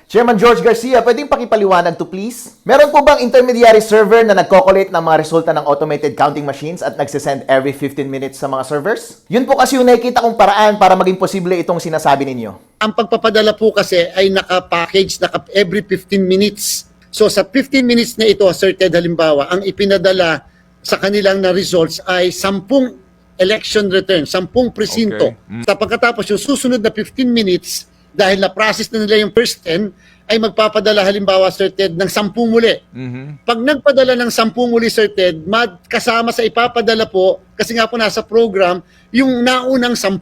Chairman George Garcia, pwedeng pakipaliwanag to please? Meron po bang intermediary server na nagko-collate ng mga resulta ng automated counting machines at nagsisend every 15 minutes sa mga servers? Yun po kasi yung nakikita kong paraan para maging posible itong sinasabi ninyo. Ang pagpapadala po kasi ay naka-package, every 15 minutes. So sa 15 minutes na ito, Sir Ted, halimbawa, ang ipinadala sa kanilang na results ay 10 election return, 10 presinto. Sa pagkatapos yung susunod na 15 minutes, dahil na-process na nila yung first 10, ay magpapadala halimbawa, Sir Ted, ng 10 muli. Pag nagpadala ng 10 muli, Sir Ted, kasama sa ipapadala po, kasi nga po nasa program, yung naunang 10.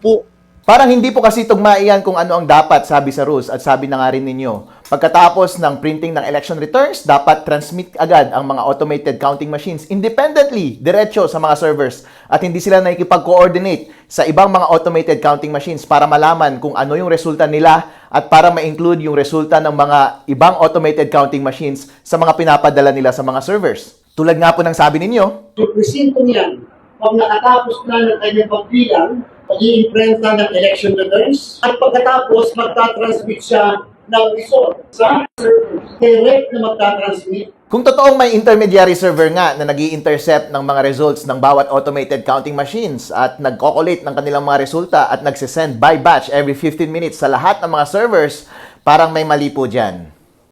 Parang hindi po kasi tugma iyan kung ano ang dapat, sabi sa rules at sabi na nga rin ninyo. Pagkatapos ng printing ng election returns, dapat transmit agad ang mga automated counting machines independently, diretso sa mga servers at hindi sila nakikipag-coordinate sa ibang mga automated counting machines para malaman kung ano yung resulta nila at para ma-include yung resulta ng mga ibang automated counting machines sa mga pinapadala nila sa mga servers. Tulad nga po ng sabi ninyo, Yung presinto niyan, pag nakatapos na ng kanyang pagbilang, mag-iimprenta ng election returns at pagkatapos magtatransmit siya ng result sa server. Direct na magtatransmit. kung totoong may intermediary server nga na nag-i-intercept ng mga results ng bawat automated counting machines at nagko-collate ng kanilang mga resulta at nagsisend by batch every 15 minutes sa lahat ng mga servers, parang may mali po dyan.